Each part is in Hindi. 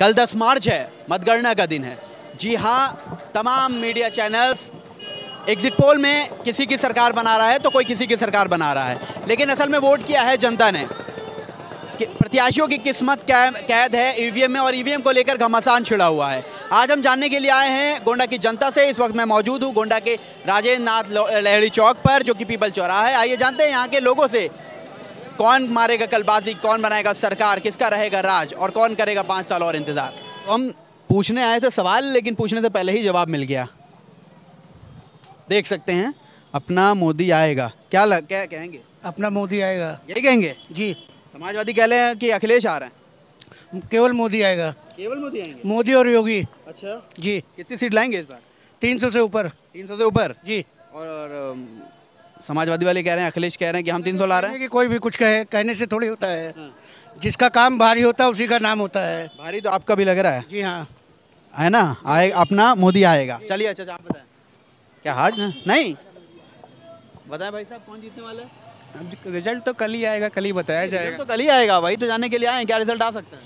कल 10 मार्च है, मतगणना का दिन है। जी हाँ, तमाम मीडिया चैनल्स एग्जिट पोल में किसी की सरकार बना रहा है तो कोई किसी की सरकार बना रहा है, लेकिन असल में वोट किया है जनता ने। प्रत्याशियों की किस्मत कैद है ईवीएम में और ईवीएम को लेकर घमासान छिड़ा हुआ है। आज हम जानने के लिए आए हैं गोंडा की जनता से। इस वक्त मैं मौजूद हूँ गोंडा के राजेंद्र नाथ लहड़ी चौक पर, जो कि पीपल चौराहा है। आइए जानते हैं यहाँ के लोगों से, कौन मारेगा कल बाजी, कौन बनाएगा सरकार, किसका रहेगा राज और कौन करेगा 5 साल और इंतजार। हम पूछने आए थे सवाल, लेकिन पूछने से पहले ही जवाब मिल गया। देख सकते हैं, अपना मोदी आएगा। क्या कहेंगे? अपना मोदी आएगा, यही कहेंगे जी। समाजवादी कह रहे हैं कि अखिलेश आ रहे हैं। केवल मोदी आएगा। केवल मोदी आएंगे? मोदी और योगी। अच्छा जी। कितनी सीट लाएंगे इस बार? 300 से ऊपर। 300 से ऊपर जी। और समाजवादी वाले कह रहे हैं, अखिलेश कह रहे हैं कि हम 300 ला रहे हैं। कि कोई भी कुछ कहने से थोड़ी होता है। हाँ। जिसका काम भारी होता है उसी का नाम होता है। भारी तो आपका भी लग रहा है। जी हाँ, है ना, अपना मोदी आएगा। चलिए अच्छा, आप बताएं क्या हाज नहीं बताएं भाई साहब, कौन जीतने वाला है? रिजल्ट तो कल ही आएगा, कल ही बताया जाएगा। तो कल ही आएगा, वही तो जानने के लिए आए हैं। क्या रिजल्ट आ सकता है?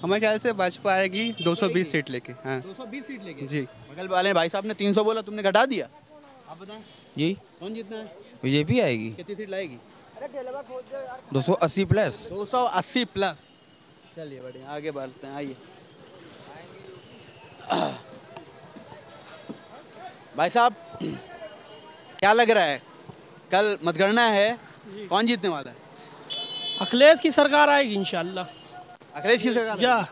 हमारे ख्याल से भाजपा आएगी 220 सीट लेके। हाँ 220 सीट लेके जी। बगल वाले भाई साहब ने 300 बोला, तुमने घटा दिया। आप बताएं जी, कौन जीतना है? बीजेपी आएगी। कितनी सीट लाएगी? 280 प्लस। 280 प्लस। चलिए बढ़िया, आगे बढ़ते हैं। आइए भाई साहब, क्या लग रहा है, कल मतगणना है, कौन जीतने वाला है? अखिलेश की सरकार आएगी इंशाल्लाह। अखिलेश की सरकार? जा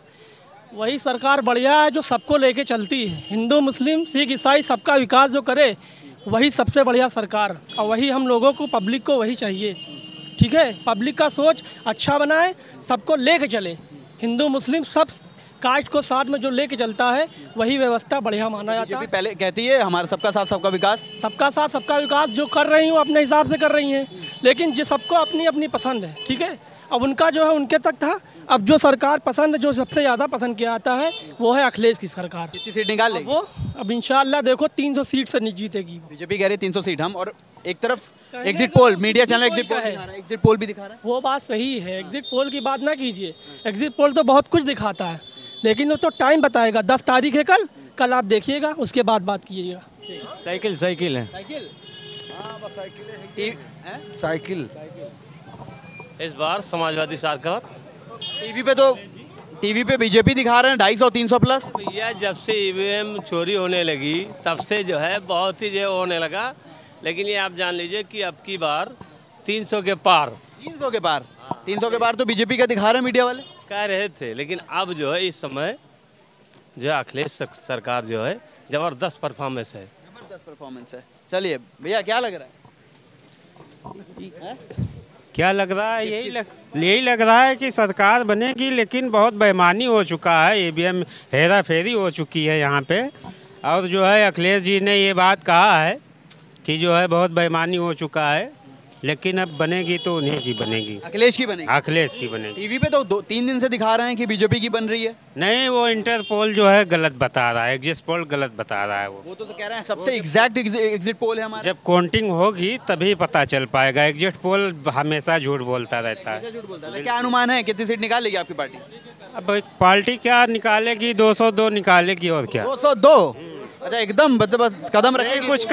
वही सरकार बढ़िया है जो सबको लेके चलती है, हिंदू मुस्लिम सिख ईसाई सबका विकास जो करे, वही सबसे बढ़िया सरकार। और वही हम लोगों को, पब्लिक को वही चाहिए। ठीक है, पब्लिक का सोच अच्छा बनाए, सबको लेके चले, हिंदू मुस्लिम सब कास्ट को साथ में जो लेके चलता है, वही व्यवस्था बढ़िया माना जाता है। पहले कहती है हमारा सबका साथ सबका विकास। सबका साथ सबका विकास जो कर रही हूँ अपने हिसाब से कर रही हैं, लेकिन जो सबको अपनी अपनी पसंद है। ठीक है, अब उनका जो है उनके तक था। अब जो सरकार पसंद, जो सबसे ज़्यादा पसंद किया जाता है, वो है अखिलेश की सरकार। कितनी सीट निकाल लेगी वो? अब इंशाल्लाह देखो 300 सीट से जीतेगी। बीजेपी कह रही है 300 सीट हम, और एक तरफ exit poll, media channel exit poll भी दिखा रहा है। वो बात सही है, एग्जिट पोल की बात ना कीजिए। एग्जिट पोल तो बहुत कुछ दिखाता है, लेकिन वो तो टाइम बताएगा। 10 तारीख है कल आप देखिएगा, उसके बाद बात कीजिएगा। साइकिल है। साइकिल? हाँ बस है? साइकिल। इस बार समाजवादी सरकार। टीवी पे बीजेपी दिखा रहे हैं 250-300 प्लस। भैया जब से ईवीएम चोरी होने लगी तब से जो है बहुत ही जो होने लगा, लेकिन ये आप जान लीजिए कि अब की बार 300 के पार। 300 के पार? 300 के पार तो बीजेपी का दिखा रहे हैं मीडिया वाले। कह रहे थे, लेकिन अब जो है इस समय जो है अखिलेश सरकार जो है जबरदस्त परफॉर्मेंस है। जबरदस्त परफॉर्मेंस है। चलिए भैया, क्या लग रहा है? क्या लग रहा है? यही लग रहा है कि सरकार बनेगी, लेकिन बहुत बेईमानी हो चुका है, ईवीएम हेरा फेरी हो चुकी है यहाँ पे। और जो है अखिलेश जी ने ये बात कहा है कि जो है बहुत बेईमानी हो चुका है, लेकिन अब बनेगी तो उन्हीं की बनेगी। अखिलेश की बनेगी? अखिलेश की बनेगी। टीवी पे तो 2-3 दिन से दिखा रहे हैं कि बीजेपी की बन रही है। नहीं, वो इंटरपोल जो है गलत बता रहा है, एग्जिट पोल गलत बता रहा है। वो तो कह रहे हैं सबसे एग्जैक्ट एग्जिट पोल है हमारा। जब काउंटिंग होगी तभी पता चल पाएगा। एग्जिट पोल हमेशा झूठ बोलता रहता है। झूठ बोलता है। क्या अनुमान है, कितनी सीट निकालेगी आपकी पार्टी? अब पार्टी क्या निकालेगी? 202 निकालेगी। और क्या 202? अच्छा, एकदम बस कदम रखेगी? कुछ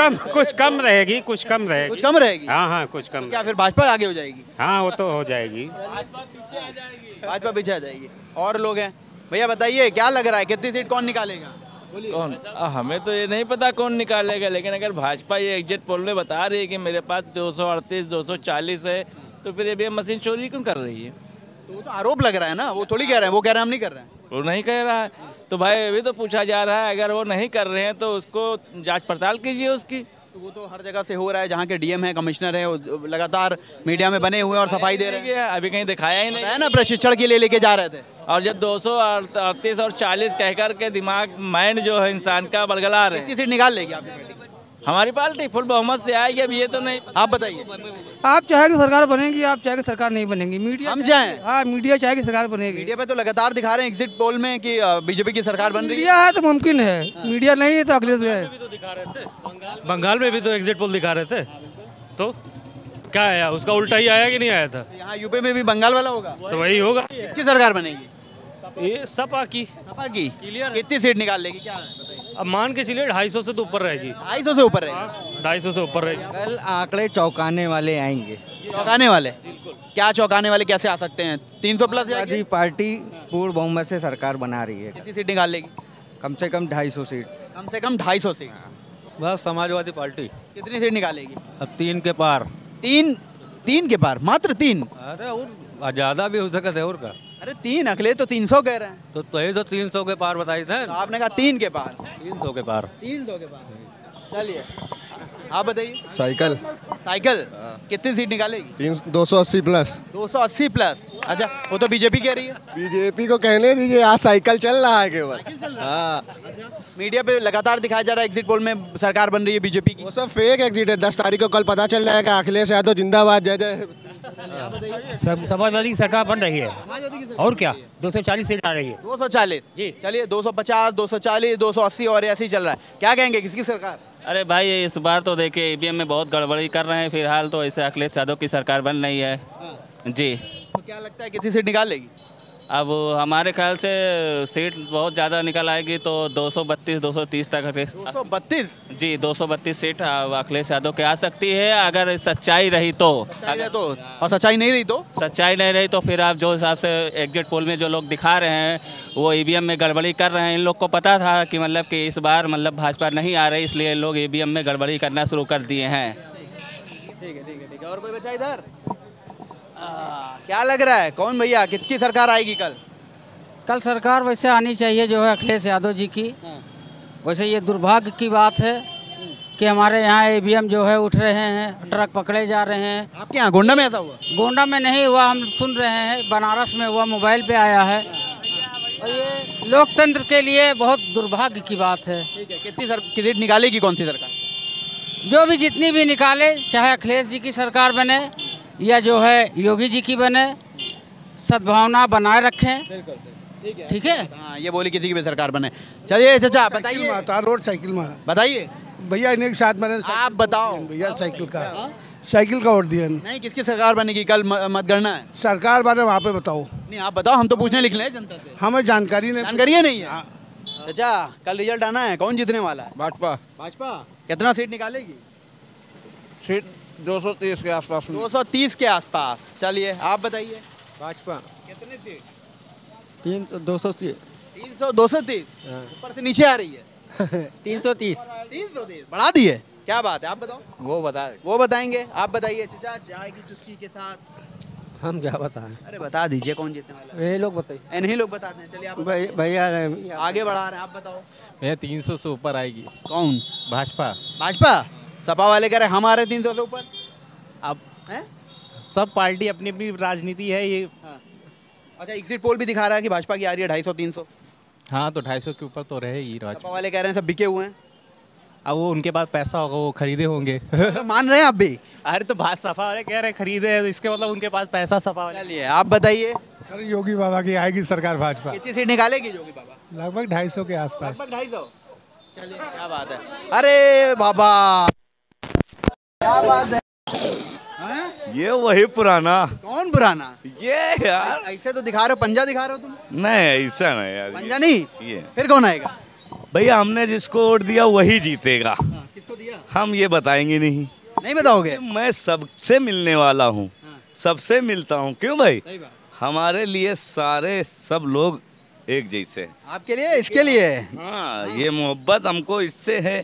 कम रहेगी। कुछ कम रहेगी। हाँ, कुछ कम। क्या फिर भाजपा आगे हो जाएगी? हाँ, वो तो हो जाएगी। भाजपा पीछे आ जाएगी। और लोग हैं, भैया बताइए क्या लग रहा है, कितनी सीट कौन निकालेगा? कौन? हमें तो ये नहीं पता कौन निकालेगा, लेकिन अगर भाजपा ये एग्जिट पोल में बता रही है कि मेरे पास 238 240 है, तो फिर ये मशीन चोरी क्यों कर रही है? तो वो तो आरोप लग रहा है ना, वो थोड़ी कह रहे हैं। वो कह रहे हैं हम नहीं कर रहे हैं। वो नहीं कह रहा है तो भाई अभी तो पूछा जा रहा है, अगर वो नहीं कर रहे हैं तो उसको जांच पड़ताल कीजिए उसकी। तो वो तो हर जगह से हो रहा है, जहाँ के डीएम है, कमिश्नर है, वो लगातार मीडिया में बने हुए और सफाई दे रहे हैं। अभी कहीं दिखाया ही नहीं है ना, प्रशिक्षण के लिए लेके जा रहे थे। और जब 238 और 40 कहकर के दिमाग माइंड जो है इंसान का बरगला रहे। कितनी सीट निकाल लेगी आपकी पार्टी? हमारी पार्टी फुल बहुमत से आएगी। अब ये तो नहीं, आप बताइए। आप चाहेंगे सरकार बनेगी, आप चाहेंगे सरकार नहीं बनेगी। मीडिया हम चाहें? हाँ, मीडिया चाहेगी सरकार बनेगी। मीडिया पे तो लगातार दिखा रहे हैं एग्जिट पोल में कि बीजेपी की सरकार बन रही है। मीडिया है तो मुमकिन है, मीडिया नहीं है तो अखिलेश है। बंगाल में भी तो एग्जिट पोल दिखा रहे थे, तो क्या आया? उसका उल्टा ही आया कि नहीं आया था? यहाँ यूपी में भी बंगाल वाला होगा तो वही होगा। इसकी सरकार बनेगी? ये सपा की सपा की क्लियर है। कितनी सीट निकाल लेगी क्या है बताइए? अब मान के चलिए 250 से तो ऊपर रहेगी। 250 से ऊपर रहेगी। 250 से ऊपर रहेगी। कल आंकड़े चौंकाने वाले आएंगे। चौंकाने वाले? क्या चौंकाने वाले कैसे आ सकते हैं? 300 प्लस समाजवादी जाएगी? पार्टी पूर्ण बहुमत से सरकार बना रही है। कितनी सीट निकाल लेगी? कम से कम 250 सीट। कम से कम 250 सीट। बस समाजवादी पार्टी कितनी सीट निकालेगी? अब 3 के पार। 3 के पार? मात्र 3? अरे और ज़्यादा भी हो सकता है और का। अरे 3 अखिलेश तो 300 कह रहे हैं। तो ये तो 300 के पार बताई थे। तो आपने कहा 3 के पार। 300 के पार। 300 के पार। चलिए आप बताइए। साइकिल साइकिल कितनी सीट निकालेगी? 280 प्लस। 280 प्लस। अच्छा वो तो बीजेपी कह रही है। बीजेपी को कहने दीजिए, आज साइकिल चल रहा है केवल। हाँ, मीडिया पे लगातार दिखाया जा रहा है एग्जिट पोल में सरकार बन रही है बीजेपी की। वो सब फेक एग्जिट है। 10 तारीख को कल पता चल जाएगा। अखिलेश यादव जिंदाबाद, जय जय। समाजवादी की सरकार बन रही है और क्या 240 सीट आ रही है। 240 जी। चलिए 250, 240, 280 और ऐसे ही चल रहा है। क्या कहेंगे किसकी सरकार? अरे भाई इस बार तो देखिए ईवीएम में बहुत गड़बड़ी कर रहे हैं। फिलहाल तो ऐसे अखिलेश यादव की सरकार बन रही है जी। तो क्या लगता है कितनी सीट निकाल लेगी? अब हमारे ख्याल से सीट बहुत ज़्यादा निकल आएगी तो 232 230 तक 232 जी 232 सीट अखिलेश यादव के आ सकती है अगर सच्चाई रही तो। और सच्चाई नहीं रही तो? सच्चाई नहीं रही तो फिर आप जो हिसाब से एग्जिट पोल में जो लोग दिखा रहे हैं वो ईवीएम में गड़बड़ी कर रहे हैं। इन लोग को पता था कि मतलब कि इस बार मतलब भाजपा नहीं आ रही, इसलिए लोग ईवीएम में गड़बड़ी करना शुरू कर दिए हैं। ठीक है ठीक है ठीक है। और कोई बचा इधर? क्या लग रहा है कौन भैया किसकी सरकार आएगी कल? कल सरकार वैसे आनी चाहिए जो है अखिलेश यादव जी की। वैसे ये दुर्भाग्य की बात है कि हमारे यहाँ ईवीएम जो है उठ रहे हैं, ट्रक पकड़े जा रहे हैं। आपके यहाँ गोंडा में ऐसा हुआ? गोंडा में नहीं हुआ, हम सुन रहे हैं बनारस में हुआ, मोबाइल पे आया है। और ये लोकतंत्र के लिए बहुत दुर्भाग्य की बात है। ठीक है कितनी सीट निकालेगी कौन सी सरकार? जो भी जितनी भी निकाले, चाहे अखिलेश जी की सरकार बने या जो है योगी जी की बने, सद्भावना बनाए रखें। ठीक है। हाँ ये बोली किसी की भी सरकार बने। चलिए चाचा बताइए। रोड साइकिल में बताइए भैया इन्हीं के साथ मैंने आप बताओ भैया साइकिल का वोट दिया। नहीं किसकी सरकार बनेगी कल? मतगणना है। सरकार बारे वहाँ पे बताओ। नहीं आप बताओ, हम तो पूछने लिखने हैं जनता से। हमें जानकारी नहीं है। चाचा कल रिजल्ट आना है, कौन जीतने वाला है? भाजपा। भाजपा कितना सीट निकालेगी? सीट 230 के आसपास। 230 के आसपास। चलिए आप बताइए। भाजपा कितनी सीट? 230। 300 230 ऊपर से नीचे आ रही है। 330। 330 बढ़ा दी है। क्या बात है आप बताओ। वो बताएंगे। आप बताइए चाचा चाय की चुस्की के साथ। हम क्या बताएं? अरे बता दीजिए कौन जीतने वाला है। ये लोग बताइए। नहीं लोग बताते हैं। चलिए आप भैया आगे बढ़ा रहे हैं, आप बताओ। भैया 300 से ऊपर आएगी। कौन? भाजपा। भाजपा? सपा वाले कह रहे हैं हमारे 300 से ऊपर। अब हैं? सब पार्टी अपनी अपनी राजनीति है ये। हाँ। अच्छा एग्जिट पोल भी दिखा रहा है कि भाजपा की आ रही है 250 300। हाँ तो 250 के ऊपर तो रहे ही। सपा वाले कह रहे हैं सब बिके हुए हैं। अब वो उनके पास पैसा होगा, वो खरीदे होंगे। तो मान रहे हैं आप भी? अरे तो सपा वाले कह रहे हैं खरीदे हैं, तो इसके मतलब उनके पास पैसा सपा वाले। चलिए आप बताइए। अरे योगी बाबा की आएगी सरकार भाजपा। कितनी सीट निकालेगी योगी बाबा? लगभग 250 के आसपास। लगभग 250। चलिए क्या बात है। अरे बाबा क्या बात है। ये वही पुराना। कौन पुराना? ये यार ऐसे तो दिखा रहे हो, पंजा दिखा रहे हो तुम। नहीं ऐसा नहीं यार। पंजा नहीं ये फिर कौन आएगा? भैया हमने जिसको वोट दिया वही जीतेगा। किसको दिया? हम ये बताएंगे नहीं। नहीं बताओगे? मैं सबसे मिलने वाला हूँ, सबसे मिलता हूँ। क्यों भाई? हमारे लिए सारे सब लोग एक जैसे। आपके लिए इसके लिए? हाँ ये मोहब्बत हमको इससे है।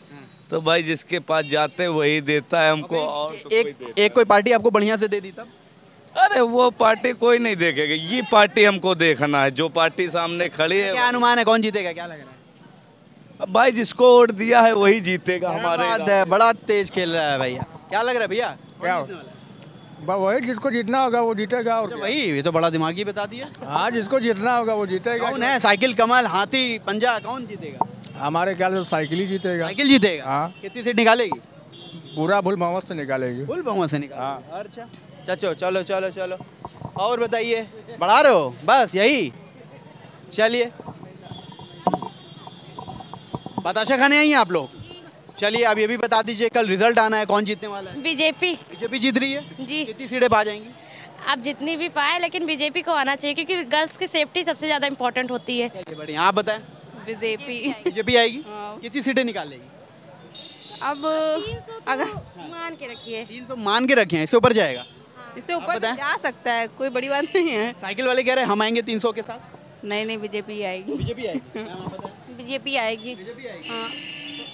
तो भाई जिसके पास जाते हैं वही देता है हमको। और तो एक कोई पार्टी आपको बढ़िया से दे दी तब? अरे वो पार्टी कोई नहीं देखेगा, ये पार्टी हमको देखना है। जो पार्टी सामने खड़ी है। क्या अनुमान है कौन जीतेगा? क्या लग रहा है? अब भाई जिसको वोट दिया है वही जीतेगा। हमारे बड़ा तेज खेल रहा है भैया। क्या लग रहा है भैया? वही जिसको जीतना होगा वो जीतेगा। और वही ये तो बड़ा दिमागी बता दिया। हाँ जिसको जीतना होगा वो जीतेगा। कौन है? साइकिल कमल हाथी पंजा कौन जीतेगा? हमारे ख्याल से साइकिल ही जीतेगा। साइकिल जीतेगा? हाँ। कितनी सीट निकालेगी? पूरा फुल बहुमत से निकालेगी। फुल बहुमत से निकालेगी। अच्छा चलो चलो चलो चलो और बताइए। बढ़ा रहे हो बस यही? चलिए बताशा खाने आई हैं आप लोग? चलिए अब ये भी बता दीजिए कल रिजल्ट आना है, कौन जीतने वाला है? बीजेपी। बीजेपी जीत रही है जी। कितनी सीटें पा जाएंगी? आप जितनी भी पाए, लेकिन बीजेपी को आना चाहिए क्योंकि गर्ल्स की सेफ्टी सबसे ज़्यादा इम्पोर्टेंट होती है। बढ़िया, आप बताएं। बीजेपी आएगी। कितनी सीटें निकाल लेगी? अब अगर मान के रखिए 300 मान के रखे हैं, इससे ऊपर जाएगा? इससे ऊपर जा सकता है, कोई बड़ी बात नहीं है। साइकिल वाले कह रहे हैं हम आएंगे 300 के साथ। नहीं, बीजेपी आएगी। बीजेपी आएगी। बीजेपी आएगी। हाँ।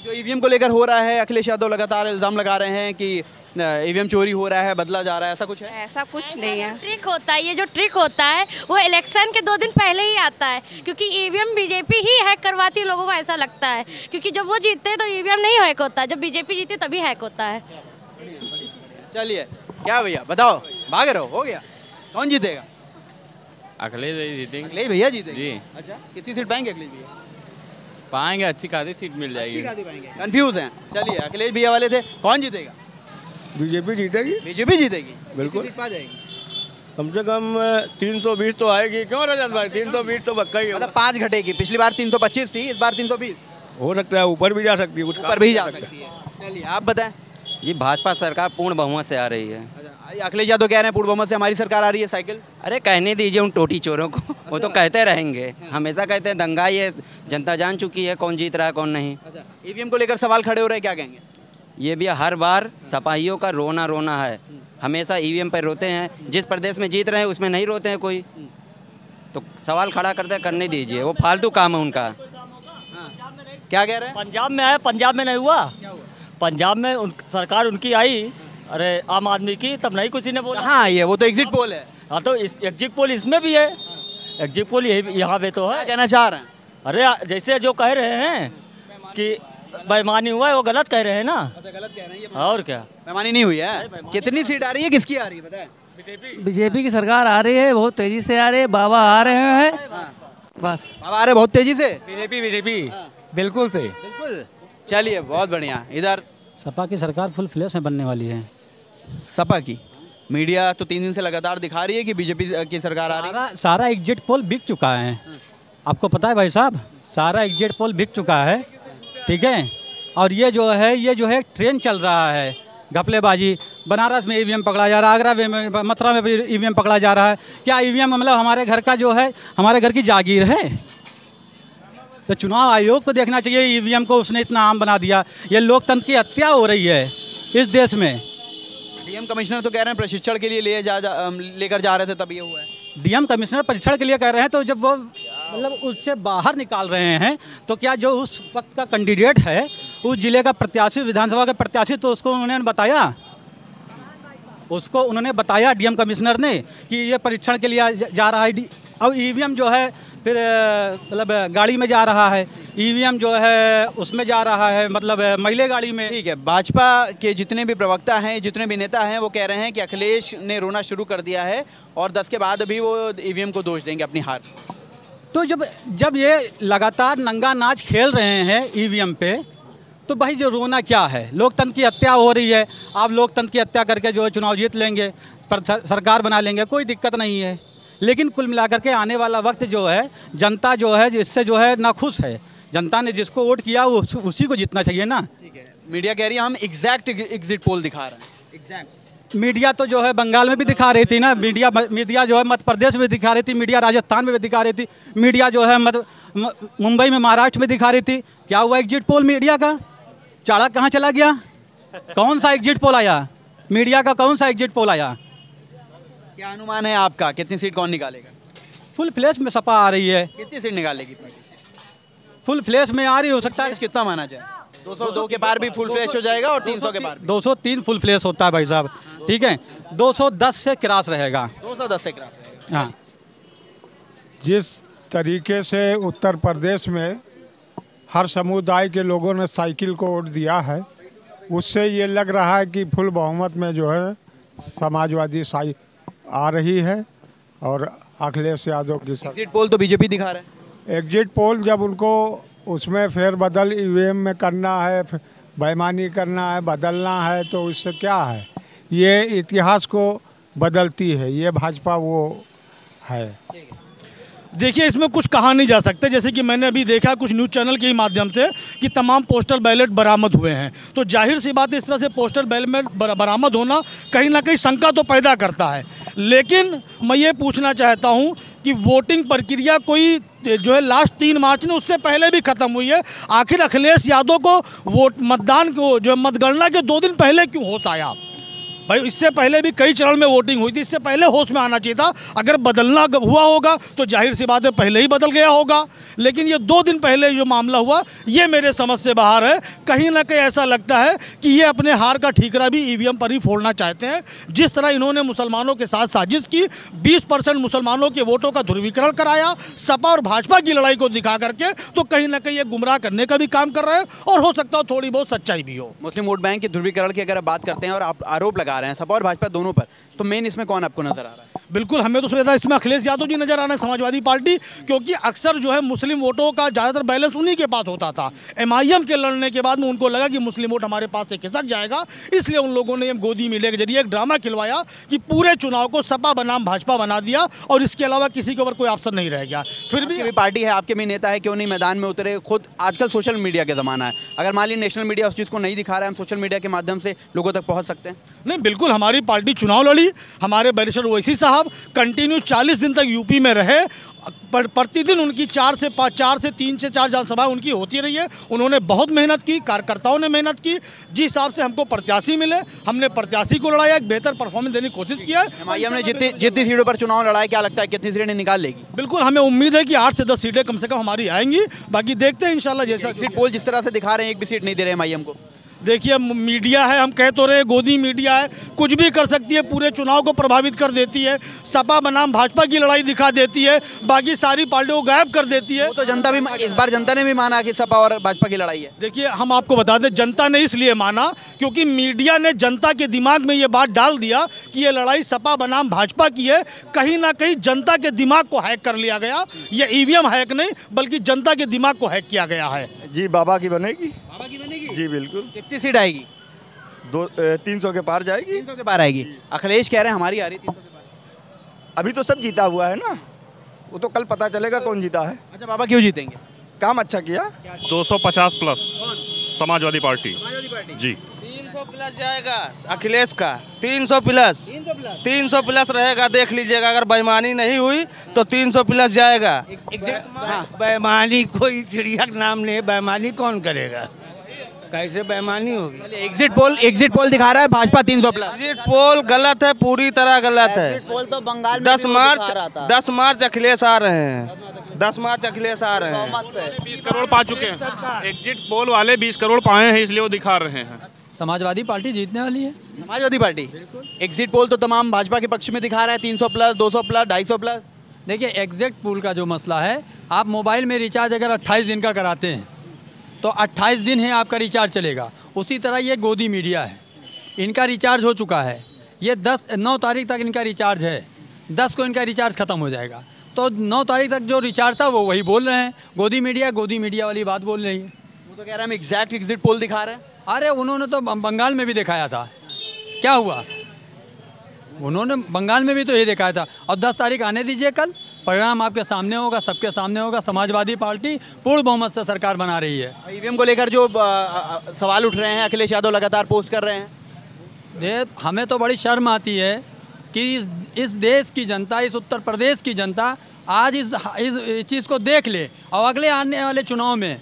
जो ईवीएम को लेकर हो रहा है, अखिलेश यादव लगातार इल्जाम लगा रहे हैं कि ईवीएम चोरी हो रहा है, बदला जा रहा है, ऐसा कुछ है? ऐसा कुछ नहीं है। ट्रिक होता है, ये जो ट्रिक होता है वो इलेक्शन के 2 दिन पहले ही आता है, क्योंकि ईवीएम बीजेपी ही हैक करवाती है, लोगों को ऐसा लगता है। क्योंकि जब वो जीतते हैं तो ईवीएम नहीं हैक होता, जब बीजेपी जीती तभी हैक होता है। चलिए, क्या भैया बताओ, भाग रहे हो गया, कौन जीतेगा? अखिलेश भैया जीतेंगे। अखिलेश भैया जीतेंगे जी। अच्छा, कितनी सीट पाएंगे अखिलेश भैया? पाएंगे, अच्छी खासी सीट मिल जाएगी। अच्छी खासी पाएंगे, कंफ्यूज हैं। चलिए, अखिलेश भैया वाले थे, कौन जीतेगा? बीजेपी जीतेगी। बीजेपी जीतेगी, बिल्कुल। सीट पा जाएगी? कम से कम 320 तो आएगी। क्यों रजत भाई? 320 तो पक्का ही है। मतलब 5 घटेगी। पिछली बार 325 थी, इस बार 320 हो सकता है, ऊपर भी जा सकती है, कुछ ऊपर भी जा सकती है। चलिए, आप बताएं। जी, भाजपा सरकार पूर्ण बहुमत से आ रही है। अखिलेश यादव कह रहे हैं पूर्ण बहुमत से हमारी सरकार आ रही है। साइकिल अरे कहने दीजिए उन टोटी चोरों को, वो तो कहते रहेंगे, हमेशा कहते हैं दंगा, ये जनता जान चुकी है कौन जीत रहा है कौन नहीं। ईवीएम को लेकर सवाल खड़े हो रहे हैं, क्या कहेंगे? ये भी हर बार सपाहियों का रोना रोना है, हमेशा ईवीएम पर रोते हैं। जिस प्रदेश में जीत रहे हैं उसमें नहीं रोते हैं कोई, तो सवाल खड़ा करने दीजिए, वो फालतू काम है उनका। क्या कह रहे हैं? पंजाब में आया, पंजाब में नहीं हुआ। पंजाब में सरकार उनकी आई, अरे आम आदमी की, तब नहीं किसी ने बोला। हाँ, ये वो तो एग्जिट पोल है। हाँ, तो एग्जिट पोल इसमें भी है। एग्जिट पोल यहाँ पे तो है। कहना चाह रहे हैं? अरे जैसे जो कह रहे हैं कि बेईमानी हुआ है, वो गलत कह रहे हैं ना। अच्छा, गलत कह रहे हैं ये। और क्या, बेईमानी नहीं हुई है? कितनी सीट आ रही है, किसकी आ रही है बताएं? बीजेपी की सरकार आ रही है, बहुत तेजी से आ रही है। बाबा आ रहे हैं। बस बाबा आ रहे बहुत तेजी से। बीजेपी बिल्कुल से। बिल्कुल। चलिए, बहुत बढ़िया। इधर सपा की सरकार फुल फ्लैश में बनने वाली है। सपा की मीडिया तो 3 दिन से लगातार दिखा रही है कि बीजेपी की सरकार आ रही है। सारा एग्जिट पोल बिक चुका है, आपको पता है भाई साहब, सारा एग्जिट पोल बिक चुका है। ठीक है, और ये जो है ट्रेंड चल रहा है, घपलेबाजी। बनारस में ईवीएम पकड़ा जा रहा है, आगरा में, मथुरा में भी ईवीएम पकड़ा जा रहा है। क्या ईवीएम मतलब हमारे घर का जो है, हमारे घर की जागीर है? तो चुनाव आयोग को देखना चाहिए, ईवीएम को उसने इतना आम बना दिया। ये लोकतंत्र की हत्या हो रही है इस देश में। डीएम कमिश्नर तो कह रहे हैं प्रशिक्षण के लिए लेकर जा रहे थे, तब ये हुआ है। डीएम कमिश्नर परीक्षण के लिए कह रहे हैं, तो जब वो मतलब उससे बाहर निकाल रहे हैं, तो क्या जो उस वक्त का कैंडिडेट है, उस जिले का प्रत्याशी, विधानसभा का प्रत्याशी, तो उसको उन्होंने बताया डीएम कमिश्नर ने कि ये परीक्षण के लिए जा रहा है। और ईवीएम जो है फिर मतलब गाड़ी में जा रहा है, ईवीएम जो है उसमें जा रहा है, मतलब मैले गाड़ी में। ठीक है, भाजपा के जितने भी प्रवक्ता हैं, जितने भी नेता हैं, वो कह रहे हैं कि अखिलेश ने रोना शुरू कर दिया है और 10 के बाद भी वो ईवीएम को दोष देंगे अपनी हार। तो जब ये लगातार नंगा नाच खेल रहे हैं ईवीएम पे, तो भाई जो रोना क्या है? लोकतंत्र की हत्या हो रही है। आप लोकतंत्र की हत्या करके जो है चुनाव जीत लेंगे, पर सरकार बना लेंगे, कोई दिक्कत नहीं है। लेकिन कुल मिलाकर के आने वाला वक्त जो है, जनता जो है इससे जो है नाखुश है। जनता ने जिसको वोट किया वो उसी को जीतना चाहिए ना। ठीक है, मीडिया कह रही है हम एग्जैक्ट एग्जिट पोल दिखा रहे हैं। एग्जैक्ट मीडिया तो जो है बंगाल में भी दिखा रही थी ना, मीडिया जो है मध्य प्रदेश में दिखा रही थी, मीडिया राजस्थान में भी दिखा रही थी, मीडिया जो है मुंबई में, महाराष्ट्र में दिखा रही थी। क्या हुआ एग्जिट पोल मीडिया का? चाणक्य कहाँ चला गया? कौन सा एग्जिट पोल आया? मीडिया का कौन सा एग्जिट पोल आया? क्या अनुमान है आपका, कितनी सीट कौन निकालेगा? फुल फ्लैश में सपा आ रही है। कितनी सीट निकालेगी? फुल फ्लैश में आ रही हो सकता है। कितना माना जाए? 202 के पार भी फुल फ्लैश हो जाएगा और 300 के पार 203 फुल फ्लैश होता है भाई साहब। ठीक है, 210 से क्रॉस रहेगा। 210 से क्रॉस रहेगा। हाँ, जिस तरीके से उत्तर प्रदेश में हर समुदाय के लोगों ने साइकिल को वोट दिया है, उससे ये लग रहा है कि फुल बहुमत में जो है समाजवादी साइड आ रही है और अखिलेश यादव की सरकार। एग्जिट पोल तो बीजेपी दिखा रहा है। एग्जिट पोल जब उनको उसमें फेरबदल ईवीएम में करना है, बेईमानी करना है, बदलना है, तो इससे क्या है? ये इतिहास को बदलती है, ये भाजपा वो है। देखिए, इसमें कुछ कहा नहीं जा सकता। जैसे कि मैंने अभी देखा कुछ न्यूज़ चैनल के ही माध्यम से कि तमाम पोस्टल बैलेट बरामद हुए हैं, तो जाहिर सी बात है इस तरह से पोस्टल बैलेट बरामद होना कहीं ना कहीं शंका तो पैदा करता है। लेकिन मैं ये पूछना चाहता हूँ कि वोटिंग प्रक्रिया कोई जो है लास्ट 3 मार्च ने उससे पहले भी ख़त्म हुई है, आखिर अखिलेश यादव को मतदान को जो मतगणना के 2 दिन पहले क्यों होश आया? भाई इससे पहले भी कई चरण में वोटिंग हुई थी, इससे पहले होश में आना चाहिए था। अगर बदलना हुआ होगा तो जाहिर सी बात है पहले ही बदल गया होगा, लेकिन ये 2 दिन पहले जो मामला हुआ ये मेरे समझ से बाहर है। कहीं ना कहीं ऐसा लगता है कि ये अपने हार का ठीकरा भी ईवीएम पर ही फोड़ना चाहते हैं। जिस तरह इन्होंने मुसलमानों के साथ साजिश की, 20% मुसलमानों के वोटों का ध्रुवीकरण कराया सपा और भाजपा की लड़ाई को दिखा करके, तो कहीं ना कहीं ये गुमराह करने का भी काम कर रहे हैं और हो सकता है थोड़ी बहुत सच्चाई भी हो। मुस्लिम वोट बैंक के ध्रुवीकरण की अगर आप बात करते हैं और आप आरोप लगा रहे हैं सपा और भाजपा दोनों पर, तो मेन इसमें कौन आपको नजर आ रहा है? बिल्कुल, हमें तो सुविधा इसमें अखिलेश यादव जी नजर आ रहे हैं, समाजवादी पार्टी, क्योंकि अक्सर जो है मुस्लिम वोटों का ज़्यादातर बैलेंस उन्हीं के पास होता था। एमआईएम के लड़ने के बाद में उनको लगा कि मुस्लिम वोट हमारे पास से खिसक जाएगा, इसलिए उन लोगों ने गोदी मीडिया के जरिए एक ड्रामा खिलवाया कि पूरे चुनाव को सपा बनाम भाजपा बना दिया और इसके अलावा किसी के ऊपर कोई ऑप्शन नहीं रह गया। फिर भी पार्टी है, आपके भी नेता है, क्यों नहीं मैदान में उतरे? खुद आजकल सोशल मीडिया का ज़माना है, अगर मान लीजिए नेशनल मीडिया उस चीज़ को नहीं दिखा रहा है, हम सोशल मीडिया के माध्यम से लोगों तक पहुँच सकते हैं? नहीं, बिल्कुल, हमारी पार्टी चुनाव लड़ी, हमारे बैरिस्टर ओवैसी साहब कंटिन्यू 40 दिन तक यूपी में रहे, प्रतिदिन उनकी 4 से 3 से 4 जनसभाएं उनकी होती रही है। उन्होंने बहुत मेहनत की, कार्यकर्ताओं ने मेहनत की, जिस हिसाब से हमको प्रत्याशी मिले हमने प्रत्याशी को लड़ाया, एक बेहतर परफॉर्मेंस देने की कोशिश किया है। एमआईएम ने जितनी सीटों पर चुनाव लड़ा है, क्या लगता है कितनी सीटें निकाल लेगी? बिल्कुल, हमें उम्मीद है कि 8 से 10 सीटें कम से कम हमारी आएंगी, बाकी देखते हैं इंशाल्लाह। जैसा एग्जिट पोल जिस तरह से दिखा रहे हैं, एक भी सीट नहीं दे रहे एमआईएम को। देखिए, मीडिया है, हम कह तो रहे गोदी मीडिया है, कुछ भी कर सकती है, पूरे चुनाव को प्रभावित कर देती है, सपा बनाम भाजपा की लड़ाई दिखा देती है, बाकी सारी पार्टियों को गायब कर देती है। तो जनता भी इस बार जनता ने भी माना कि सपा और भाजपा की लड़ाई है। देखिए, हम आपको बता दें, जनता ने इसलिए माना क्योंकि मीडिया ने जनता के दिमाग में ये बात डाल दिया कि ये लड़ाई सपा बनाम भाजपा की है। कहीं ना कहीं जनता के दिमाग को हैक कर लिया गया। ये ईवीएम हैक नहीं बल्कि जनता के दिमाग को हैक किया गया है। जी, बाबा की बनेगी। बाबा की बनेगी? जी बिल्कुल। कितनी सीट आएगी? 300 के पार जाएगी। 300 के पार आएगी। अखिलेश कह रहे हैं हमारी आ रही 300 के पार। अभी तो सब जीता हुआ है ना, वो तो कल पता चलेगा कौन जीता है। अच्छा, बाबा क्यों जीतेंगे? काम अच्छा किया। 250 प्लस समाजवादी पार्टी जी। 300 प्लस जाएगा अखिलेश का, 300 प्लस रहेगा। देख लीजिएगा, अगर बेईमानी नहीं हुई तो 300 प्लस जाएगा। बेईमानी कोई चिड़िया का नाम नहीं है, बेईमानी कौन करेगा? कैसे बेईमानी होगी? एग्जिट पोल दिखा रहा है भाजपा 300 प्लस। एग्जिट पोल गलत है, पूरी तरह गलत है। एग्जिट पोल तो बंगाल में 10 मार्च अखिलेश आ रहे हैं, 10 मार्च अखिलेश आ रहे हैं। 20 करोड़ पा चुके हैं एग्जिट पोल वाले, 20 करोड़ पाए हैं, इसलिए वो दिखा रहे हैं। समाजवादी पार्टी जीतने वाली है। समाजवादी पार्टी एग्जिट पोल तो तमाम भाजपा के पक्ष में दिखा रहा है, 300 प्लस, 200 प्लस, 250 प्लस। देखिए, एग्जिट पोल का जो मसला है, आप मोबाइल में रिचार्ज अगर 28 दिन का कराते हैं तो 28 दिन है आपका रिचार्ज चलेगा। उसी तरह ये गोदी मीडिया है, इनका रिचार्ज हो चुका है, ये 9 तारीख तक इनका रिचार्ज है, 10 को इनका रिचार्ज ख़त्म हो जाएगा। तो 9 तारीख तक जो रिचार्ज था वो वही बोल रहे हैं। गोदी मीडिया वाली बात बोल रही है। वो तो कह रहे हैं हम एग्जैक्ट एग्जिट पोल दिखा रहे हैं। अरे उन्होंने तो बंगाल में भी दिखाया था, क्या हुआ? उन्होंने बंगाल में भी तो ये दिखाया था। और 10 तारीख आने दीजिए, कल परिणाम आपके सामने होगा, सबके सामने होगा। समाजवादी पार्टी पूर्ण बहुमत से सरकार बना रही है। ईवीएम को लेकर जो सवाल उठ रहे हैं, अखिलेश यादव लगातार पोस्ट कर रहे हैं। हमें तो बड़ी शर्म आती है कि इस देश की जनता, इस उत्तर प्रदेश की जनता आज इस चीज़ को देख ले और अगले आने वाले चुनाव में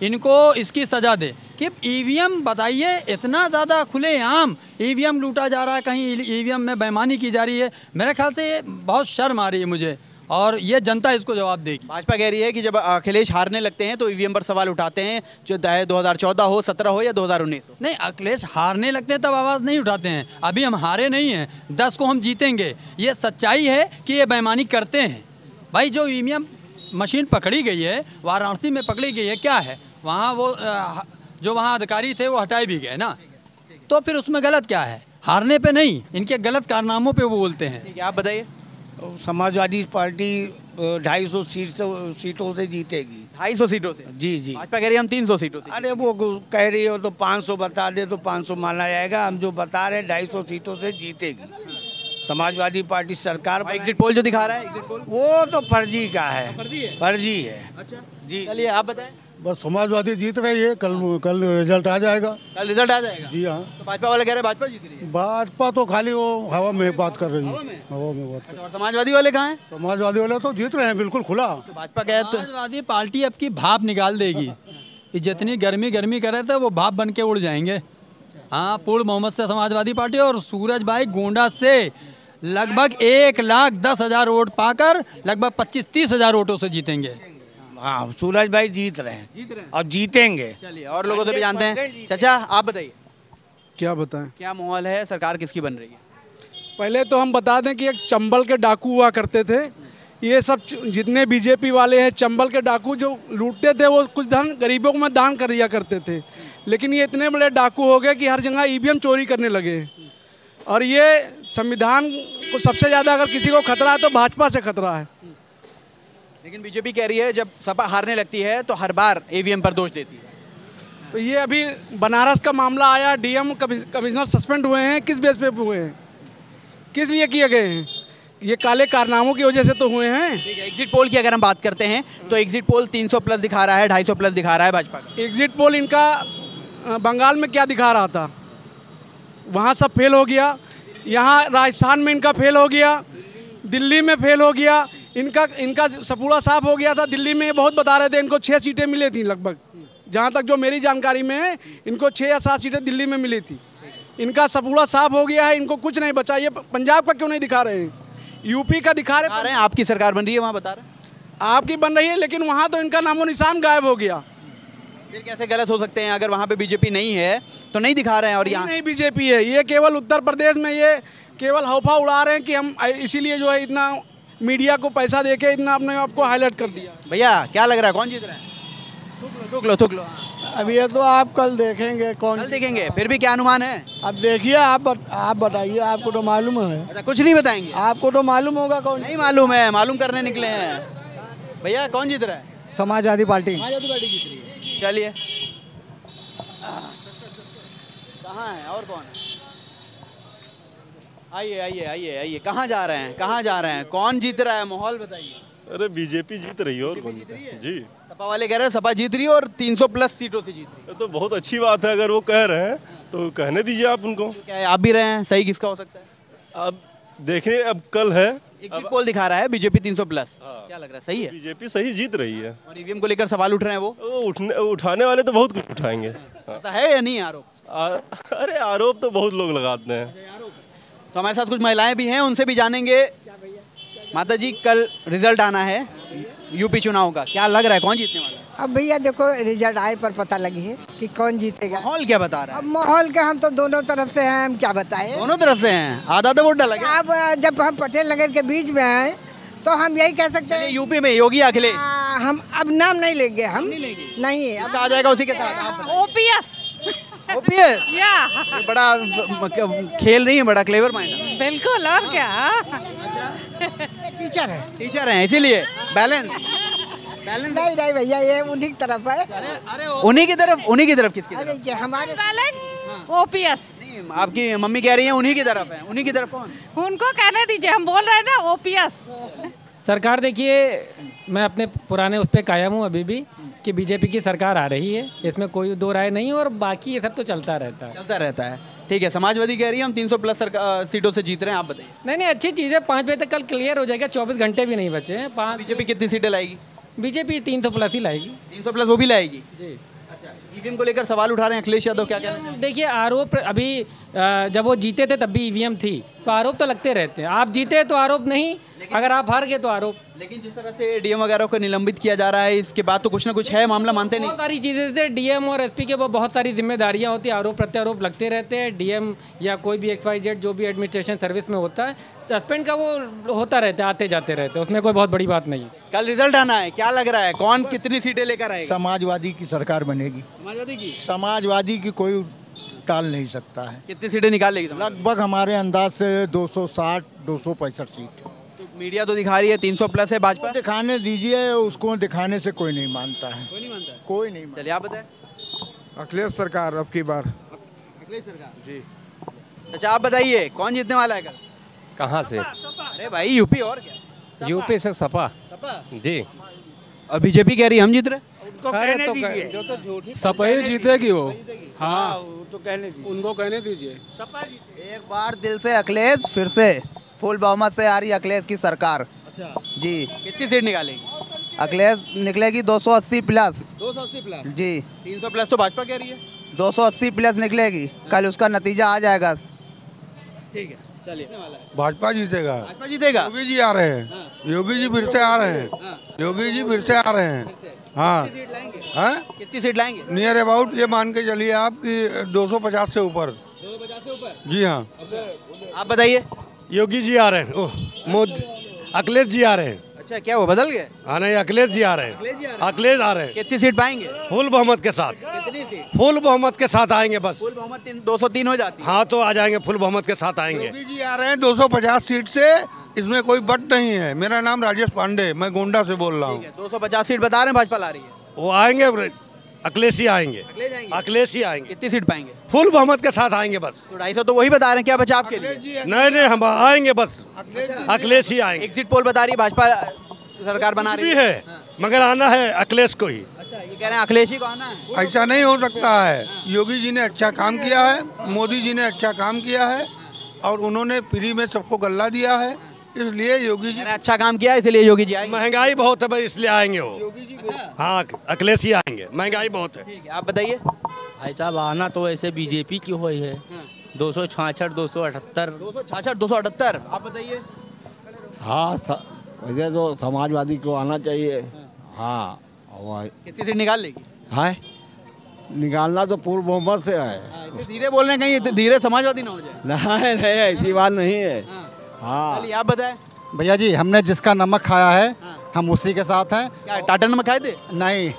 इनको इसकी सज़ा दे कि ईवीएम, बताइए, इतना ज़्यादा खुलेआम ईवीएम लूटा जा रहा है, कहीं ईवीएम में बेईमानी की जा रही है। मेरे ख्याल से ये बहुत शर्म आ रही है मुझे, और ये जनता इसको जवाब देगी। भाजपा कह रही है कि जब अखिलेश हारने लगते हैं तो ईवीएम पर सवाल उठाते हैं, जो 2014 हो, 17 हो या 2019 हो। नहीं, अखिलेश हारने लगते हैं तब आवाज़ नहीं उठाते हैं। अभी हम हारे नहीं हैं, 10 को हम जीतेंगे। ये सच्चाई है कि ये बेईमानी करते हैं। भाई, जो ईवीएम मशीन पकड़ी गई है, वाराणसी में पकड़ी गई है, क्या है वहाँ? वो जो वहाँ अधिकारी थे वो हटाए भी गए ना, तो फिर उसमें गलत क्या है? हारने पे नहीं, इनके गलत कारनामों पे वो बोलते हैं। ठीक है, आप बताइए। समाजवादी पार्टी 250 सीटों से जीतेगी। 250 सीटों से? जी। भाजपा कह रही है हम 300 सीटों से। अरे वो कह रही हो तो 500 बता दे तो 500 माना जाएगा। हम जो बता रहे हैं 250 सीटों से जीतेगी समाजवादी पार्टी सरकार एग्जिट पोल जो दिखा रहा है, एग्जिट पोल वो तो फर्जी का है, फर्जी है। अच्छा जी, चलिए आप बताएं। बस समाजवादी जीत रही है, कल रिजल्ट आ जाएगा। कल रिजल्ट आ जाएगा? जी हाँ। तो भाजपा वाले कह रहे हैं भाजपा जीत रही है। भाजपा तो खाली वो हवा में बात कर रही है, हवा में बात कर। और समाजवादी वाले कहाँ हैं? समाजवादी वाले तो जीत रहे हैं बिल्कुल खुला। तो भाजपा क्या है? तो समाजवादी पार्टी अब की भाप निकाल देगी। ये जितनी गर्मी करे थे वो भाप बन के उड़ जाएंगे। हाँ, पूर्ण बहुमत से समाजवादी पार्टी और सूरज भाई गोंडा से लगभग 1,10,000 वोट पाकर लगभग 25-30 हज़ार वोटों से जीतेंगे। हाँ, सूरज भाई जीत रहे हैं और जीतेंगे। चलिए और लोगों से भी जानते हैं। चाचा आप बताइए, क्या बताएं, क्या माहौल है, सरकार किसकी बन रही है? पहले तो हम बता दें कि एक चंबल के डाकू हुआ करते थे। ये सब जितने बीजेपी वाले हैं चंबल के डाकू जो लूटते थे वो कुछ धन गरीबों को में दान कर दिया करते थे, लेकिन ये इतने बड़े डाकू हो गए कि हर जगह ईवीएम चोरी करने लगे। और ये संविधान को सबसे ज़्यादा अगर किसी को खतरा है तो भाजपा से खतरा है। लेकिन बीजेपी कह रही है जब सपा हारने लगती है तो हर बार ईवीएम पर दोष देती है। तो ये अभी बनारस का मामला आया, डीएम कमिश्नर सस्पेंड हुए हैं, किस बेस पे हुए हैं, किस लिए किए गए हैं? ये काले कारनामों की वजह से तो हुए हैं। एग्जिट पोल की अगर हम बात करते हैं तो एग्जिट पोल 300 प्लस दिखा रहा है, 250 प्लस दिखा रहा है भाजपा का। एग्जिट पोल इनका बंगाल में क्या दिखा रहा था, वहाँ सब फेल हो गया। यहाँ राजस्थान में इनका फेल हो गया, दिल्ली में फेल हो गया, इनका सपूरा साफ हो गया था। दिल्ली में बहुत बता रहे थे इनको 6 सीटें मिली थी लगभग, जहाँ तक जो मेरी जानकारी में है इनको 6 या 7 सीटें दिल्ली में मिली थी। इनका सपूरा साफ हो गया है, इनको कुछ नहीं बचा। ये पंजाब का क्यों नहीं दिखा रहे हैं, यूपी का दिखा रहे हैं। आपकी सरकार बन रही है वहाँ बता रहे हैं, आपकी बन रही है, लेकिन वहाँ तो इनका नामो निशान गायब हो गया। फिर कैसे गलत हो सकते हैं? अगर वहाँ पे बीजेपी नहीं है तो नहीं दिखा रहे हैं। और यहाँ नहीं बीजेपी है, ये केवल उत्तर प्रदेश में ये केवल हौफा उड़ा रहे हैं कि हम इसीलिए जो है इतना मीडिया को पैसा देके इतना अपने आपको हाईलाइट कर दिया। भैया क्या लग रहा है, कौन जीत रहा है? थुक लो। अब ये तो आप कल देखेंगे, कल देखेंगे, फिर भी क्या अनुमान है? अब देखिए आप बताइए, आपको तो मालूम है। अच्छा, कुछ नहीं बताएंगे? आपको तो मालूम होगा कौन। नहीं मालूम है, मालूम करने निकले हैं। भैया कौन जीत रहा है? समाजवादी पार्टी। समाजवादी पार्टी जीत रही है। चलिए कहाँ है और कौन है? आइए। कहाँ जा रहे हैं, कौन जीत रहा है, माहौल बताइए। अरे बीजेपी जीत रही है और कौन जीत रही है? जी, सपा वाले कह रहे हैं सपा जीत रही है और 300 प्लस सीटों से जीत रही है। तो बहुत अच्छी बात है, अगर वो कह रहे हैं तो कहने दीजिए आप उनको। तो क्या है, आप भी रहे हैं, सही किसका हो सकता है? अब देखिए, अब कल है, एग्जिट पोल दिखा रहा है बीजेपी 300 प्लस। क्या लग रहा है, सही है? बीजेपी सही जीत रही है। और ईवीएम को लेकर सवाल उठ रहे हैं, वो उठाने वाले तो बहुत कुछ उठाएंगे। ऐसा है या नहीं आरोप? अरे आरोप तो बहुत लोग लगाते हैं। तो हमारे साथ कुछ महिलाएं भी हैं, उनसे भी जानेंगे। माता जी, कल रिजल्ट आना है यूपी चुनाव का, क्या लग रहा है, कौन जीतने वाला है? अब भैया देखो, रिजल्ट आए पर पता लगी है कि कौन जीतेगा। माहौल क्या बता रहा है? अब माहौल के हम तो दोनों तरफ से हैं, हम क्या बताएं। दोनों तरफ से हैं, आधा वोट डाला गया। अब जब हम पटेल नगर के बीच में हैं तो हम यही कह सकते हैं। यूपी में योगी अखिलेश, हम अब नाम नहीं लेंगे, हम नहीं अब आ जाएगा उसी के साथ। ओपीएस ये बड़ा खेल नहीं है, बड़ा क्लेवर माइंड। बिल्कुल, और क्या। टीचर है इसीलिए बैलेंस नहीं भैया, ये उन्हीं की तरफ है। उन्हीं की तरफ किसकी तरफ? अरे हमारे ओपीएस। आपकी मम्मी कह रही है उन्हीं की तरफ है। उन्हीं की तरफ कौन? उनको कहने दीजिए, हम बोल रहे हैं ना ओपीएस। सरकार देखिए, मैं अपने पुराने उस पर कायम हूँ अभी भी कि बीजेपी की सरकार आ रही है, इसमें कोई दो राय नहीं, और बाकी ये सब तो चलता रहता है। ठीक है, समाजवादी कह रही है हम 300 प्लस सीटों से जीत रहे हैं, आप बताइए। नहीं, अच्छी चीज़ है। 5 बजे तक कल क्लियर हो जाएगा, 24 घंटे भी नहीं बचे हैं। बीजेपी कितनी सीटें लाएगी? बीजेपी 300 प्लस ही लाएगी। 300 प्लस वो भी लाएगी जी। अच्छा, ईवीएम को लेकर सवाल उठा रहे हैं अखिलेश यादव, क्या कहना है? देखिए, आरोप अभी जब वो जीते थे तब भी ईवीएम थी, तो आरोप तो लगते रहते हैं। आप जीते तो आरोप नहीं, अगर आप हार गए तो आरोप। लेकिन जिस तरह से डीएम वगैरह को निलंबित किया जा रहा है, इसके बाद तो कुछ ना कुछ है मामला, मानते नहीं? बहुत सारी चीज़ें थे, डीएम और एसपी के वो बहुत सारी जिम्मेदारियां होती है, आरोप प्रत्यारोप लगते रहते हैं। डीएम या कोई भी XYZ जो भी एडमिनिस्ट्रेशन सर्विस में होता है, सस्पेंड का वो होता रहता है, आते जाते रहते हैं, उसमें कोई बहुत बड़ी बात नहीं है। कल रिजल्ट आना है, क्या लग रहा है, कौन कितनी सीटें लेकर आएगा? समाजवादी की सरकार बनेगी। समाजवादी की कोई टाल नहीं सकता है। कितनी सीटें निकाल लेगी? लगभग हमारे अंदाज से 260-265 सीट। तो मीडिया तो दिखा रही है 300 प्लस है भाजपा। दिखाने दीजिए, उसको दिखाने से कोई नहीं मानता है। कोई नहीं। चलिए आप बताएं। अखिलेश सरकार अब की बार। अखिलेश सरकार जी। अच्छा, आप बताइए कौन जीतने वाला है कल? कहाँ से? अरे भाई यूपी और क्या? यूपी से सपा जी। और बीजेपी कह रही है हम जीत रहे। सपा ही जीतेगी वो। हाँ तो कहने दीजिए, उनको कहने दीजिए। एक बार दिल से अखिलेश, फिर से फुल बहुमत से आ रही अखिलेश की सरकार। अच्छा जी। कितनी सीट निकालेगी? अखिलेश निकलेगी 280 प्लस। 280 प्लस जी। 300 प्लस तो भाजपा कह रही है। 280 प्लस निकलेगी, कल उसका नतीजा आ जाएगा। ठीक है चलिए। भाजपा जीतेगा। भाजपा जीतेगा। योगी जी आ रहे हैं, योगी जी फिर से आ रहे हैं, योगी जी फिर से आ रहे हैं। हाँ कितनी सीट लाएंगे? नियर अबाउट ये मान के चलिए आप कि 250 से ऊपर। 250 से ऊपर? जी हाँ। आप बताइए। योगी जी आ रहे हैं। ओह मोदी, अखिलेश जी आ रहे हैं। अच्छा क्या वो बदल गए? हाँ नहीं, अखिलेश जी आ रहे हैं। अखिलेश आ रहे हैं। कितनी सीट पाएंगे? फुल बहुमत के साथ। कितनी सीट? फुल बहुमत के साथ आएंगे बस। फुल बहुमत 203 हो जाती है। हाँ तो आ जाएंगे, फुल बहुमत के साथ आएंगे। योगी जी आ रहे हैं 250 सीट से, इसमें कोई बट नहीं है। मेरा नाम राजेश पांडे, मैं गोंडा से बोल रहा हूँ। 250 सीट बता रहे हैं भाजपा ला रही है। वो आएंगे, अखिलेश ही आएंगे। अखिलेश ही आएंगे। कितनी सीट पाएंगे? फुल बहुमत के साथ आएंगे बस। तो 250 तो वही बता रहे हैं, क्या बचा आपके लिए? नहीं हम आएंगे बस, अखिलेश ही आएंगे। एग्जिट पोल बता रही है भाजपा सरकार बना रही है, मगर आना है अखिलेश को ही। अच्छा ये कह रहे हैं अखिलेश ही को आना है। ऐसा नहीं हो सकता है। योगी जी ने अच्छा काम किया है, मोदी जी ने अच्छा काम किया है, और उन्होंने फ्री में सबको गल्ला दिया है, इसलिए योगी जी ने अच्छा काम किया, इसलिए योगी जी आएंगे। महंगाई बहुत है भाई, इसलिए आएंगे वो। हाँ अखिलेश ही आएंगे, महंगाई बहुत है। ठीक है आप बताइए। भाई साहब आना तो ऐसे बीजेपी की हुई है। 266 278 268 आप बताइए। हाँ वैसे तो समाजवादी को आना चाहिए। हाँ कितनी सीट निकाल लेगी? है निकालना तो पूर्ण बहुमत से है। धीरे बोल रहे हैं, कहीं धीरे समाजवादी ना हो जाए। नहीं ऐसी बात नहीं है। हाँ चलिए आप बताएं। भैया जी हमने जिसका नमक खाया है हम उसी के साथ हैं। क्या टाटा नमक खाए थे? नहीं,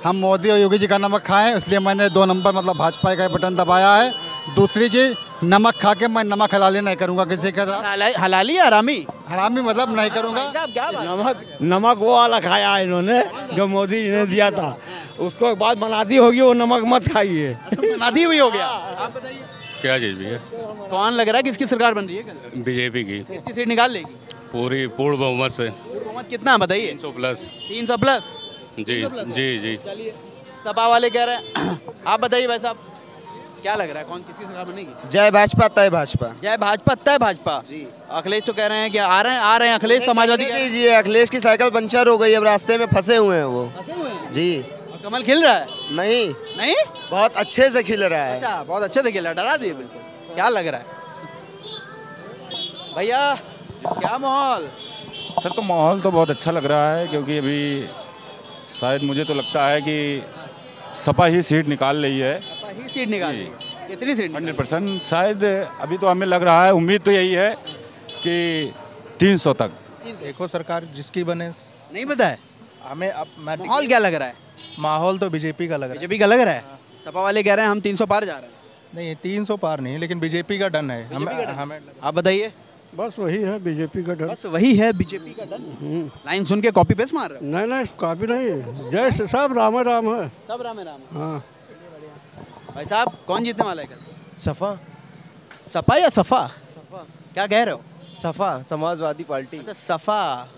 हम मोदी और योगी जी का नमक खाएं, इसलिए मैंने 2 नंबर मतलब भाजपा का बटन दबाया है। दूसरी चीज, नमक खा के मैं नमक हलाली नहीं करूंगा किसी के साथ। हलाली हरामी? हरामी मतलब नहीं करूंगा। नमक वो वाला खाया है इन्होंने जो मोदी जी ने दिया था, उसको बाद मनादी होगी, वो नमक मत खाइए। मनादी हुई हो गया। आप बताइए क्या चीज़ भी है? कौन लग रहा है किसकी सरकार बन रही है कल? बीजेपी की। कितनी सीट निकाल लेगी? पूरी पूर्ण बहुमत से। पूर्ण बहुमत कितना बताइए? 300 प्लस। 300 प्लस? जी जी। चलिए सपा वाले कह रहे हैं, आप बताइए भाई साहब क्या लग रहा है कौन किसकी सरकार बनेगी? जय भाजपा तय भाजपा। जय भाजपा तय भाजपा जी। अखिलेश तो कह रहे हैं कि आ रहे हैं अखिलेश समाजवादी कीजिए। अखिलेश की साइकिल पंचर हो गई, अब रास्ते में फंसे हुए हैं वो। जी। कमल खिल रहा है? नहीं बहुत अच्छे से खिल रहा है। अच्छा बहुत अच्छे से खिल रहा है, डरा दिए बिल्कुल। क्या लग रहा है भैया, क्या माहौल? सर तो माहौल तो बहुत अच्छा लग रहा है, क्योंकि अभी शायद मुझे तो लगता है कि सपा ही सीट निकाल रही है। सपा ही सीट निकाल रही है। कितनी सीट? 100% शायद। अभी तो हमें लग रहा है, उम्मीद तो यही है कि 300 तक। देखो सरकार जिसकी बने। नहीं पता है हमें। अब माहौल क्या लग रहा है? माहौल तो बीजेपी का लग रहा है। बीजेपी का लग रहा है। सपा वाले कह रहे हैं हम 300 पार जा रहे हैं। नहीं 300 पार नहीं, लेकिन बीजेपी का डन है। हमें आप बताइए। बस वही है बीजेपी का डन। बस वही है बीजेपी का डन। लाइन सुन के कॉपी पेस्ट मार रहे हो? नहीं कॉपी नहीं, जय सब राम है। सब राम है। हाँ भाई साहब कौन जीतने वाला है कल? सपा। सपा या सफा? सफा। क्या कह रहे हो? सपा समाजवादी पार्टी। अच्छा सफा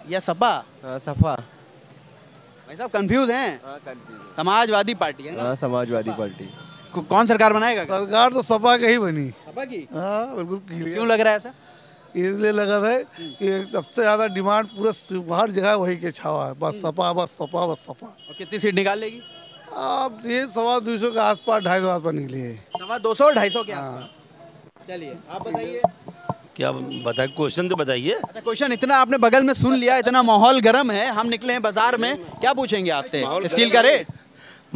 या सपा? सपा। भाई साहब कंफ्यूज हैं? समाजवादी पार्टी है ना? समाजवादी पार्टी। कौन सरकार बनाएगा? सरकार तो सपा का ही बनी। सपा की? हाँ बिल्कुल। क्यों लग रहा है ऐसा? इसलिए लगा था कि सबसे ज्यादा डिमांड पूरा हर जगह वही के छावा है, बस सपा बस सपा बस सपा। और कितनी सीट निकाल लेगी? अब ये 250 के आसपास 250 आसपास निकली है। 250 250 के आसपास। चलिए आप बताइए। क्या बताए? क्वेश्चन तो बताइए। अच्छा क्वेश्चन इतना आपने बगल में सुन लिया, इतना माहौल गर्म है, हम निकले हैं बाजार में, क्या पूछेंगे आपसे? स्टील का रेट?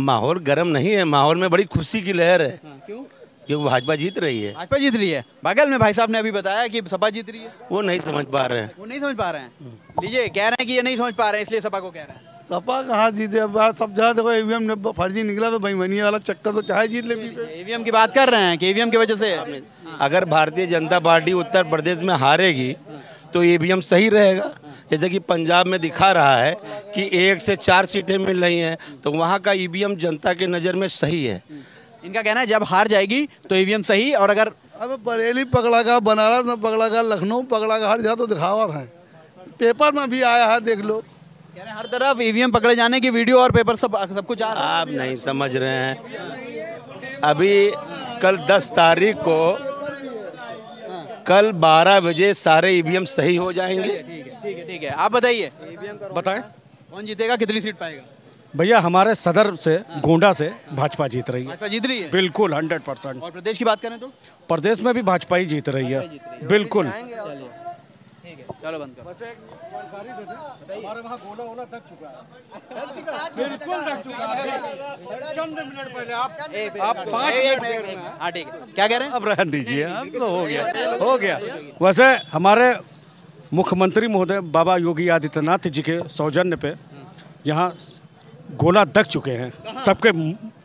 माहौल गर्म नहीं है, माहौल में बड़ी खुशी की लहर है। क्यों? क्योंकि भाजपा जीत रही है। भाजपा जीत रही है। बगल में भाई साहब ने अभी बताया कि सपा जीत रही है। वो नहीं समझ पा रहे हैं। वो नहीं समझ पा रहे हैं। लीजिए कह रहे हैं कि ये नहीं समझ पा रहे हैं, इसलिए सपा को कह रहे हैं। सपा कहाँ जीते? अब सब जगह देखो ईवीएम ने फर्जी निकला, तो बेईमानी वाला चक्कर तो चाहे जीत ले। ईवीएम की बात कर रहे हैं कि ईवीएम की वजह से। अगर भारतीय जनता पार्टी उत्तर प्रदेश में हारेगी तो ईवीएम सही रहेगा। जैसे कि पंजाब में दिखा रहा है कि 1 से 4 सीटें मिल रही हैं, तो वहाँ का ईवीएम जनता के नज़र में सही है। इनका कहना है जब हार जाएगी तो ईवीएम सही, और अगर अब बरेली पकड़ा गया, बनारस में पकड़ा गया, लखनऊ पकड़ा गया, हर जगह तो दिखावट है। पेपर में भी आया है, देख लो। हर तरफ ईवीएम पकड़े जाने की वीडियो और पेपर सब कुछ आ रहा है। आप नहीं समझ रहे हैं। अभी कल 10 तारीख को कल 12 बजे सारे ईवीएम सही हो जाएंगे। ठीक है। आप बताइए, बताएं कौन जीतेगा, कितनी सीट पाएगा? भैया हमारे सदर से गोंडा से भाजपा जीत रही है। भाजपा जीत रही है बिल्कुल 100%। और प्रदेश की बात करें तो प्रदेश में भी भाजपा ही जीत रही है बिल्कुल। चलो बंद करो। हमारे वहाँ गोला वोला दग चुका है, बिल्कुल दग चुका है। चंद मिनट पहले आप 5 मिनट ठीक है। क्या कह रहे हैं? अब रहने दीजिए, अब तो हो गया। वैसे हमारे मुख्यमंत्री महोदय बाबा योगी आदित्यनाथ जी के सौजन्य पे यहाँ गोला दग चुके हैं सबके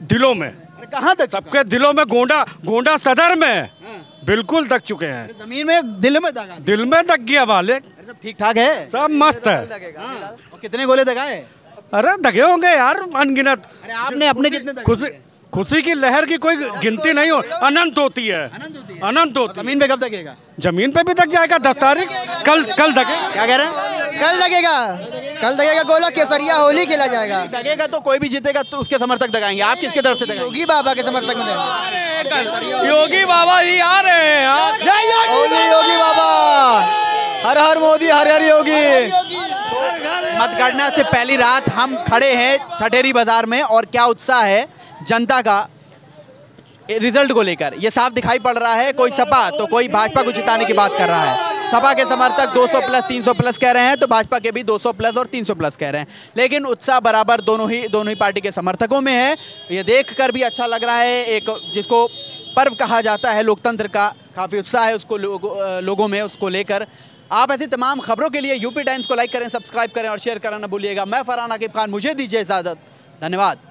दिलों में। कहाँ तक? सबके दिलों में, गोंडा सदर में बिल्कुल दग चुके हैं। जमीन में, दिल में दगा? दिल में दग गया वाले। सब ठीक ठाक है, सब मस्त है। और कितने गोले दगाए? अरे दगे होंगे यार अनगिनत। अरे आपने अपने कितने दगाए? खुशी की लहर की कोई गिनती नहीं हो, अनंत होती है, अनंत होती। जमीन पे कब दगेगा? जमीन पे भी दग जाएगा 10 तारीख। कल दगे। क्या कह रहे हैं? कल दगेगा गोला, केसरिया होली खेला जाएगा। दगेगा तो कोई भी जीतेगा तो उसके समर्थक दगाएंगे। आप किसके तरफ से दगाएंगे? योगी बाबा के समर्थक में देंगे। योगी बाबा ही आ रहे हैं यार। योगी बाबा, हर हर मोदी, हर हर योगी। मतगणना से पहली रात हम खड़े हैं ठठेरी बाजार में और क्या उत्साह है जनता का रिजल्ट को लेकर, ये साफ दिखाई पड़ रहा है। कोई सपा तो कोई भाजपा को जिताने की बात कर रहा है। सपा के समर्थक 200 प्लस 300 प्लस कह रहे हैं, तो भाजपा के भी 200 प्लस और 300 प्लस कह रहे हैं। लेकिन उत्साह बराबर दोनों ही पार्टी के समर्थकों में है। ये देखकर भी अच्छा लग रहा है। एक जिसको पर्व कहा जाता है लोकतंत्र का, काफ़ी उत्साह है उसको लोगों में, उसको लेकर। आप ऐसी तमाम खबरों के लिए यूपी टाइम्स को लाइक करें, सब्सक्राइब करें और शेयर करना न भूलिएगा। मैं फरहान आकिब खान, मुझे दीजिए इजाज़त। धन्यवाद।